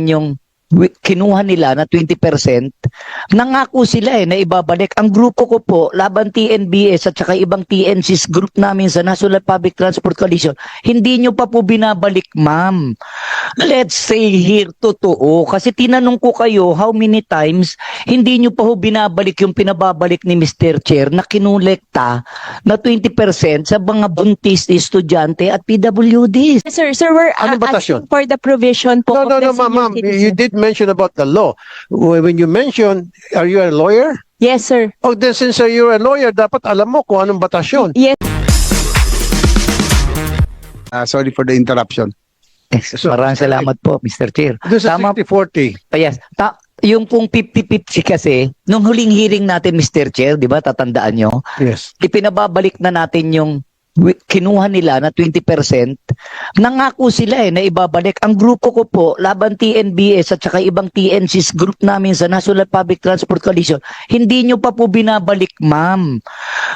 yung kinuha nila na 20%, nangako sila na ibabalik. Ang grupo ko po, laban TNBS at saka ibang TNCs group namin sa National Public Transport Coalition, hindi nyo pa po binabalik, ma'am. Let's say here, totoo. Kasi tinanong ko kayo how many times hindi nyo pa po binabalik yung pinababalik ni Mr. Chair na kinulekta na 20% sa mga buntis estudyante at PWDs. Sir, we're Anong batas yun? asking for the provision po No, of the ma'am. senior You citizen. did mention about the law. When you mentioned, are you a lawyer? Yes, sir. Oh, then since you're a lawyer, dapat alam mo kung anong batas yun. Yes. Sorry for the interruption. Maraming salamat po, Mr. Chair. Doon sa Tama 60-40. Yes. Yung pong 50-50 kasi, nung huling hearing natin, Mr. Chair, di ba, tatandaan nyo, Yes. ipinababalik na natin yung kinuha nila na 20%, nangako sila na ibabalik. Ang grupo ko po, laban TNBS at saka ibang TNCs group namin sa National Public Transport Coalition, hindi nyo pa po binabalik, ma'am.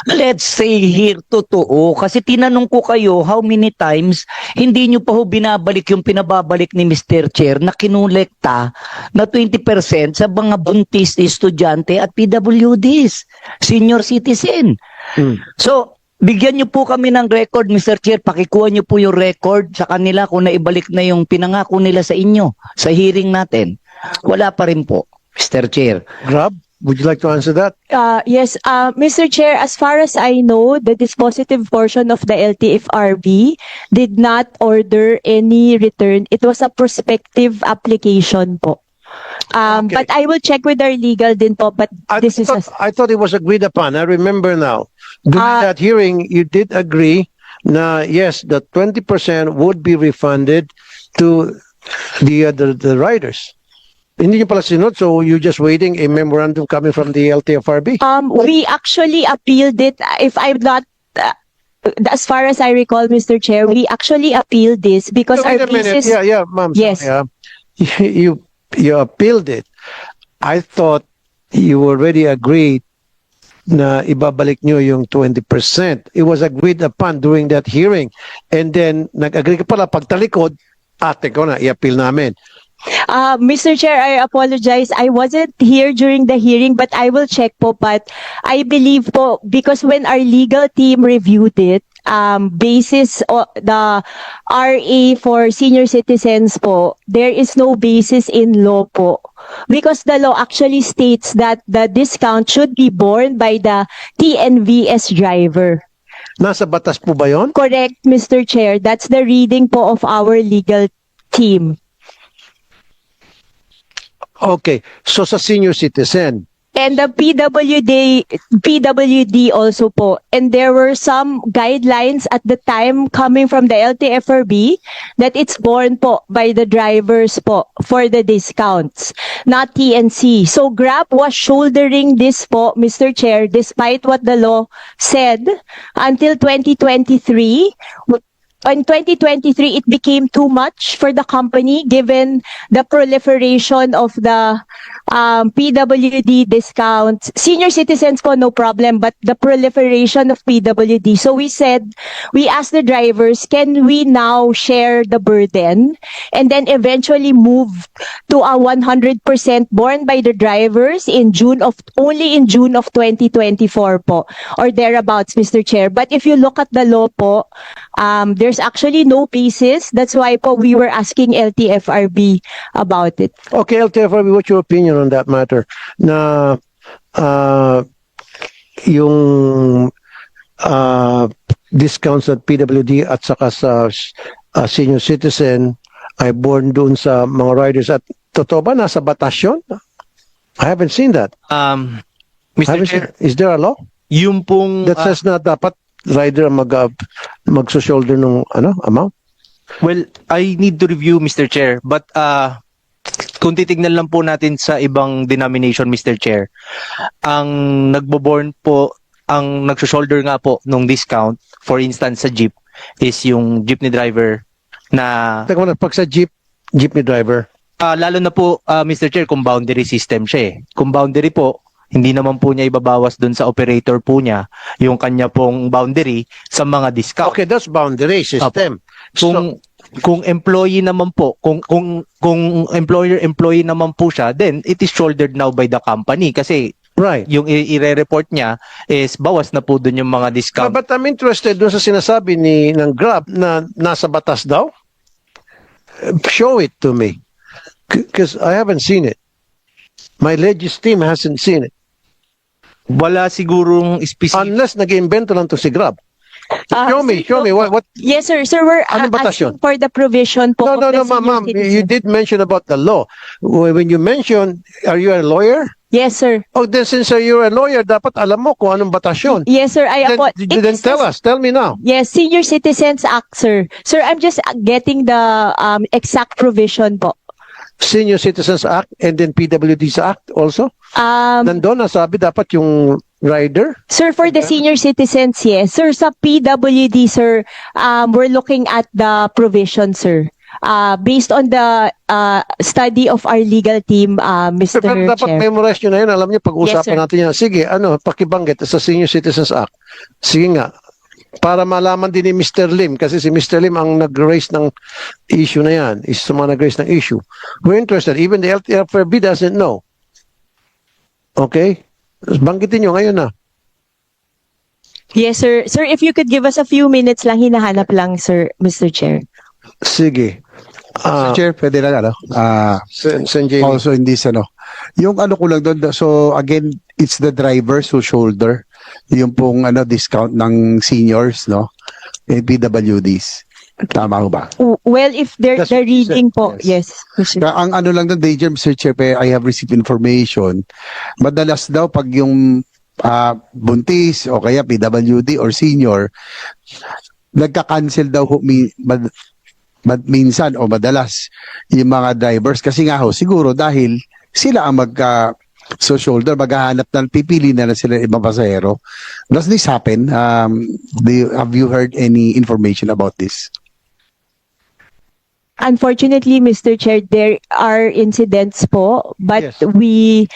Let's say here, totoo. Kasi tinanong ko kayo how many times hindi nyo pa po binabalik yung pinababalik ni Mr. Chair na kinulekta na 20% sa mga buntis estudyante at PWDs, senior citizen. So, bigyan niyo po kami ng record, Mr. Chair. Pakikuha niyo po yung record sa kanila kung naibalik na yung pinangako nila sa inyo sa hearing natin. Wala pa rin po, Mr. Chair. Grab, would you like to answer that? Yes, Mr. Chair, as far as I know, the dispositive portion of the LTFRB did not order any return. It was a prospective application po. Okay. But I will check with our legal din po, but this is I thought it was agreed upon. I remember now. During that hearing, you did agree na yes, the 20% would be refunded to the riders. Hindi nyo pala sinunod, so you're just waiting a memorandum coming from the LTFRB? we actually appealed it. If I'm not, as far as I recall, Mr. Chair, we actually appealed this because Wait our a minute. cases. Yeah, ma'am. Yes. Sorry, you appealed it. I thought you already agreed na ibabalik nyo yung 20%. It was agreed upon during that hearing. And then, nag-agree ka pala, pagtalikod, ate ko na, i-appeal namin. Mr. Chair, I apologize. I wasn't here during the hearing, but I will check po. But I believe po, because when our legal team reviewed it, basis the RA for senior citizens po, there is no basis in law po. Because the law actually states that the discount should be borne by the TNVS driver. Nasa batas po ba yun? Correct, Mr. Chair. That's the reading po of our legal team. Okay. So sa senior citizen, And the PWD also po. And there were some guidelines at the time coming from the LTFRB that it's borne po by the drivers po for the discounts, not TNC. So Grab was shouldering this po, Mr. Chair, despite what the law said until 2023. In 2023, it became too much for the company given the proliferation of the PWD discounts. Senior citizens po, no problem, but the proliferation of PWD. So we asked the drivers, can we now share the burden and then eventually move to a 100% borne by the drivers only in June of 2024 po, or thereabouts, Mr. Chair. But if you look at the law po, there's actually no basis. That's why po we were asking LTFRB about it. okay, LTFRB, what's your opinion on that matter? Na yung discounts at PWD at saka sa senior citizen ay born doon sa mga riders. At totoo ba nasa batas yun? I haven't seen that. Mr. Chair, Is there a law yung pong that says na dapat rider mag-shoulder nung amount? well, I need to review, Mr. Chair, but kung titignan lang po natin sa ibang denomination, Mr. Chair, ang nagbo-born po, ang nagso-shoulder nga po nung discount, for instance sa jeep, is yung jeepney driver na Teka muna, pag sa jeepney driver, lalo na po, Mr. Chair, kung boundary system siya eh. Kung boundary po, hindi naman po niya ibabawas doon sa operator po niya yung kanya pong boundary sa mga discount. okay, that's boundary system. Kung Kung employee naman po, kung employer-employee naman po siya, then it is shouldered now by the company kasi Right. yung i-report niya is bawas na po dun yung mga discount. But I'm interested dun sa sinasabi ng Grab na nasa batas daw. Show it to me. Because I haven't seen it. My legis team hasn't seen it. Wala sigurong specific. Unless nag-invento lang to si Grab. Ah, Show me. What? Yes, sir. Sir, we're Anong batas asking yun? for the provision po No, of the ma'am. senior You citizen. did mention about the law. When you mention, are you a lawyer? Yes, sir. Oh, then since you're a lawyer, dapat alam mo kung anong batas yun. Yes, sir. Then tell us. Tell me now. Yes, Senior Citizens Act, sir. Sir, I'm just getting the exact provision po. Senior Citizens Act and then PWD's Act also. Nandun, nasabi dapat yung rider. Sir, for the senior citizens, yes. Sir, sa PWD, sir, we're looking at the provision, sir. Based on the study of our legal team, Mr. Pero dapat Chair. memorize nyo na yun. Alam nyo, pag-usapan Yes, sir. natin yan. Sige, pakibanggit sa Senior Citizens Act. Sige nga. Para malaman din ni Mr. Lim, kasi si Mr. Lim ang nag-raise ng issue na yan. Is sa mga nag-raise ng issue. We're interested. Even the LTFRB doesn't know. Okay? Banggitin nyo ngayon na. Yes, sir. Sir, if you could give us a few minutes lang, hinahanap lang, sir, Mr. Chair. Sige. Mr. Chair, pwede lang Sen Jamie. also in this yung ko lang doon, so again, it's the drivers who shoulder yung pong discount ng seniors, no? PWDs. Tama ko ba? Well, if That's the what you said, reading po, yes. Mr. Ang lang doon, Danger, Mr. Chair, I have received information. Madalas daw pag yung buntis o kaya PWD or senior, nagka-cancel daw minsan o madalas yung mga drivers kasi nga siguro dahil sila ang shoulder, maghahanap ng pipili na sila ibang pasahero. Does this happen? Have you heard any information about this? Unfortunately, Mr. Chair, there are incidents po, but Yes. we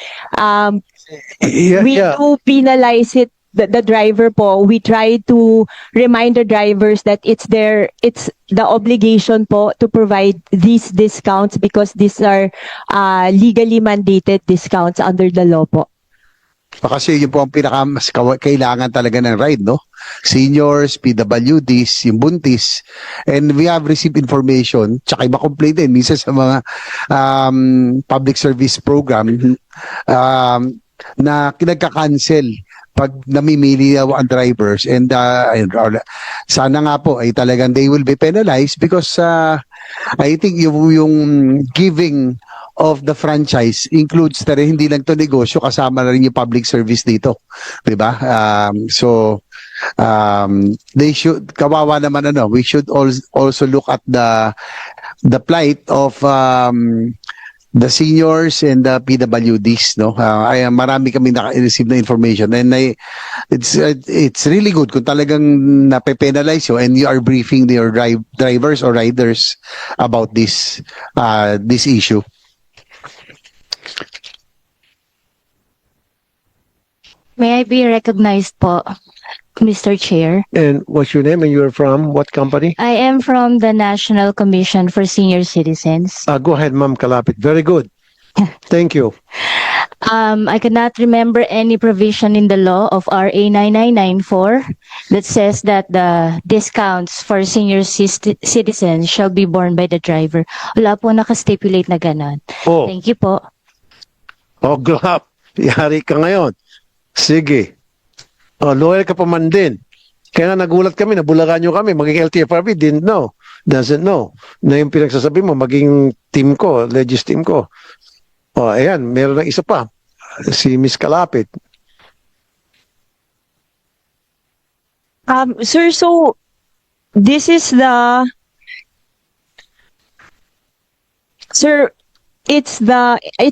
Yeah. do penalize it, the driver po. We try to remind the drivers that it's the obligation po to provide these discounts because these are legally mandated discounts under the law po. Kasi yun po ang mas kailangan talaga ng ride, no? Seniors, PWDs, yung buntis. And we have received information, tsaka iba complaint din, minsan sa mga public service program na nagka-cancel pag namimili ang drivers and sana nga po ay talagang they will be penalized because I think yung giving of the franchise includes na rin, hindi lang to negosyo, kasama na rin yung public service dito, di ba? They should, kawawa naman we should also look at the plight of the seniors and the PWDs, no? Marami kami na-receive na information and it's really good kung talagang nape-penalize you and you are briefing your drivers or riders about this issue. May I be recognized po, Mr. Chair? And what's your name and you're from what company? I am from the National Commission for Senior Citizens. Go ahead, Ma'am Kalapit. Very good. Thank you. I cannot remember any provision in the law of RA 9994 that says that the discounts for senior citizens shall be borne by the driver. Wala po nakastipulate na ganon. Oh, Thank you po. Grab. Yari ka ngayon. Sige. Loyal ka pa man din. Kaya nga nagulat kami, nabulagan nyo kami, maging LTFRB, doesn't know. Na yung pinagsasabi mo, maging team ko, legis team ko. Ayan, meron ng isa pa. Si Miss Kalapit. Sir, so this is sir, it's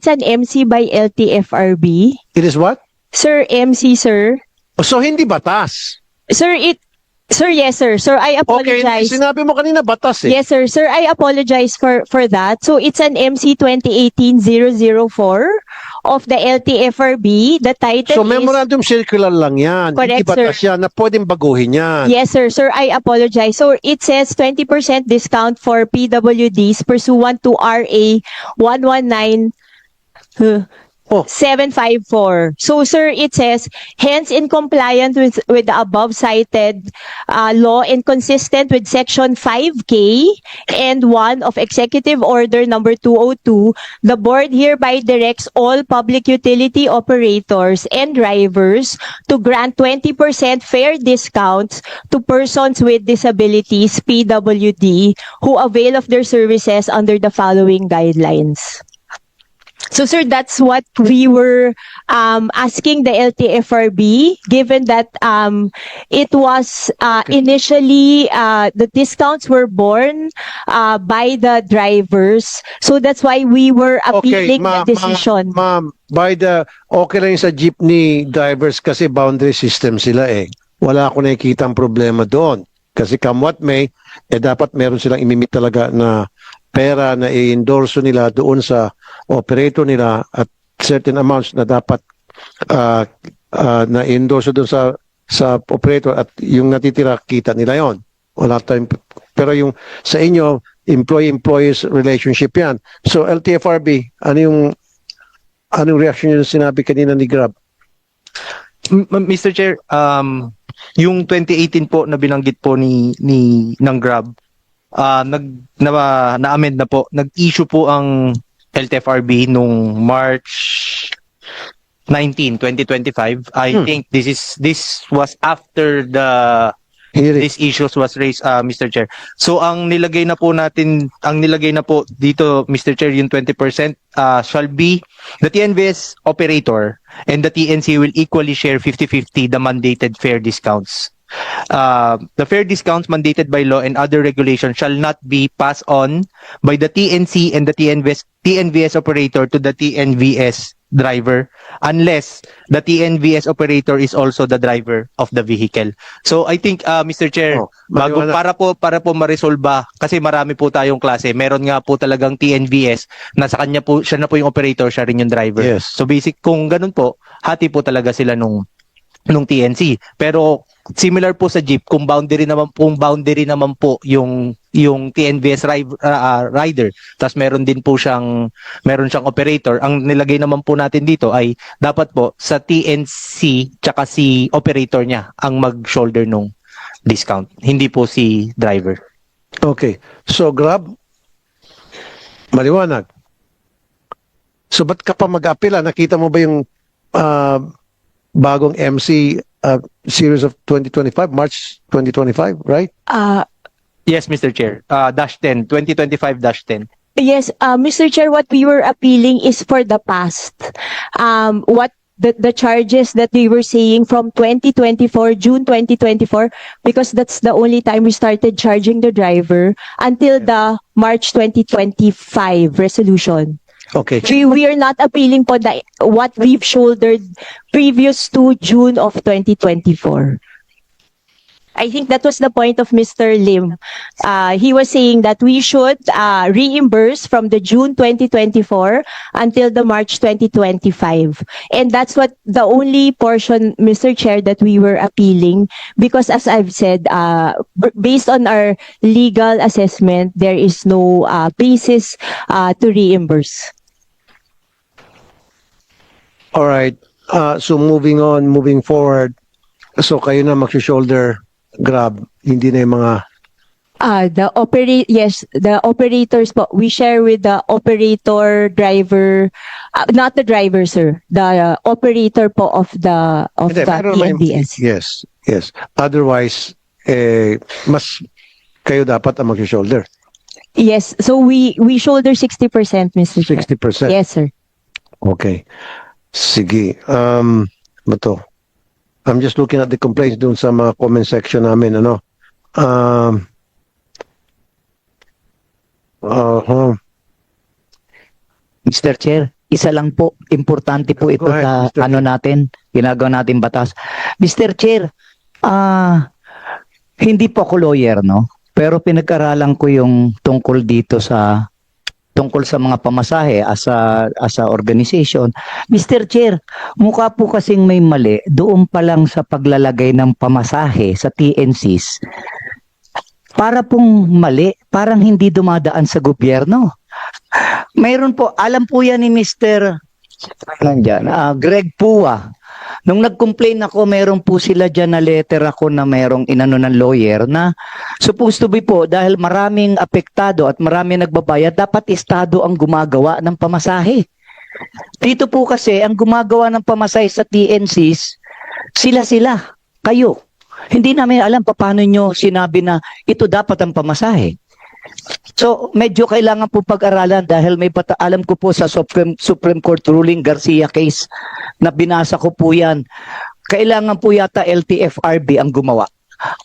an MC by LTFRB. It is what? Sir, MC, sir. So, hindi batas. Sir, yes, sir. Sir, I Okay, apologize. sinabi mo kanina batas eh. Yes, sir. Sir, I apologize for that. So it's an MC 2018-004 of the LTFRB. The title So is... memorandum circular lang yan. Hindi Correct, batas yan na pwedeng baguhin yan. Yes, sir. Sir, I apologize. So it says 20% discount for PWDs pursuant to RA 119 Oh. 754. So, sir, it says, hence in compliance with the above cited law and consistent with Section 5K and 1 of Executive Order number 202, the board hereby directs all public utility operators and drivers to grant 20% fare discounts to persons with disabilities, PWD, who avail of their services under the following guidelines. So, sir, that's what we were asking the LTFRB, given that it was initially the discounts were borne by the drivers. So that's why we were appealing the decision. Ma'am, okay lang yung sa jeepney drivers kasi boundary system sila eh. Wala ako nakikitang problema doon. Kasi come what may, dapat meron silang imimit talaga na pera na i-endorso nila doon sa operator nila at certain amounts na dapat na i-endorso doon sa operator at yung natitira kita nila yon. Wala tayong, pero yung sa inyo employee-employees relationship yan. So LTFRB, anong reaction yung sinabi kanina ni Grab? Mr. Chair, yung 2018 po na binanggit po ng Grab, na-amend na po. Nag-issue po ang LTFRB nung March 19, 2025. I think this was after these issues was raised, Mr. Chair. So ang nilagay na po dito, Mr. Chair, yung 20% shall be the TNVS operator and the TNC will equally share 50-50 the mandated fare discounts. The fare discounts mandated by law and other regulations shall not be passed on by the TNC and the TNVS operator to the TNVS driver unless the TNVS operator is also the driver of the vehicle. So I think Mr. Chair, para po ma-resolve kasi marami po tayong klase. Meron nga po talagang TNVS na sa kanya po siya na po yung operator, siya rin yung driver. Yes. So basic kung ganun po, hati po talaga sila nung TNC. Pero similar po sa jeep, kung boundary naman po yung TNVS rider, tapos meron siyang operator, ang nilagay naman po natin dito ay dapat po sa TNC tsaka si operator niya ang mag-shoulder nung discount, hindi po si driver. Okay. So Grab, maliwanag. So ba't ka pa mag-apela? Nakita mo ba yung bagong MC series of 2025, March 2025, right? Yes, Mr. Chair. -10, 2025-10. Yes, Mr. Chair, what we were appealing is for the past. What the charges that we were saying from 2024, June 2024, because that's the only time we started charging the driver until the March 2025 resolution. Okay. We are not appealing for what we've shouldered previous to June of 2024. I think that was the point of Mr. Lim. He was saying that we should reimburse from the June 2024 until the March 2025. And that's what the only portion, Mr. Chair, that we were appealing because as I've said, based on our legal assessment, there is no basis to reimburse. All right. So moving forward. So kayo na mag-shoulder Grab, hindi na yung mga The operators po. We share with the operator, driver, not the driver, sir. The operator po of the Hindi, meron naman yung- TNBS. Yes. Otherwise, mas kayo dapat ang mag-shoulder. Yes. So we shoulder 60%, Mr. Chair. 60%. Yes, sir. Okay. Sige. Bato. I'm just looking at the complaints dun sa mga comment section namin, ano. Mr. Chair, isa lang po, importante po ito Go ahead, sa Mr. natin, ginagawa natin batas. Mr. Chair, hindi po ako lawyer, no? Pero pinag-aralan ko yung tungkol dito sa tungkol sa mga pamasahe as a organization. Mr. Chair, mukha po kasing may mali doon pa lang sa paglalagay ng pamasahe sa TNCs. Para pong mali, parang hindi dumadaan sa gobyerno. Mayroon po, alam po yan ni Mr. Greg Pua. Nung nag-complain ako, meron po sila dyan na letter ako na merong inano ng lawyer na supposed to be po dahil maraming apektado at maraming nagbabayad, dapat estado ang gumagawa ng pamasahe. Dito po kasi, ang gumagawa ng pamasahe sa TNCs, sila-sila, kayo. Hindi namin alam paano nyo sinabi na ito dapat ang pamasahe. So, medyo kailangan po pag-aralan dahil may alam ko po sa Supreme Court ruling Garcia case na binasa ko po yan. Kailangan po yata LTFRB ang gumawa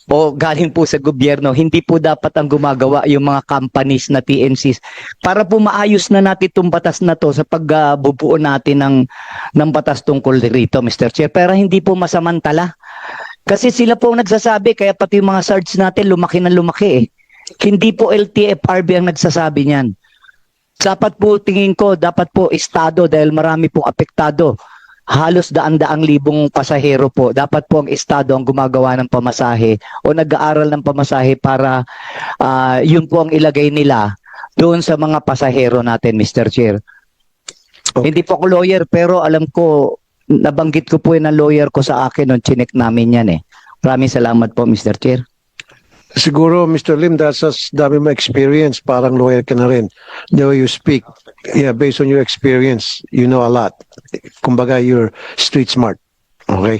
o galing po sa gobyerno. Hindi po dapat ang gumagawa yung mga companies na TNCs para po maayos na natin itong batas na to sa pagbubuo natin ng batas tungkol rito, Mr. Chair. Pero hindi po masamantala. Kasi sila po ang nagsasabi, kaya pati yung mga SARDs natin lumaki na lumaki eh. Hindi po LTFRB ang nagsasabi niyan. Dapat po, tingin ko, dapat po estado dahil marami pong apektado. Halos daan-daang libong pasahero po. Dapat po ang estado ang gumagawa ng pamasahe o nag-aaral ng pamasahe para yun po ang ilagay nila doon sa mga pasahero natin, Mr. Chair. Okay. Hindi po ako lawyer pero alam ko, nabanggit ko po yun ng lawyer ko sa akin nung chinek namin yan eh. Maraming salamat po, Mr. Chair. Siguro, Mr. Lim, dahil sa dami mo experience, parang lawyer ka na rin. The way you speak, yeah, based on your experience, you know a lot. Kumbaga, you're street smart. Okay?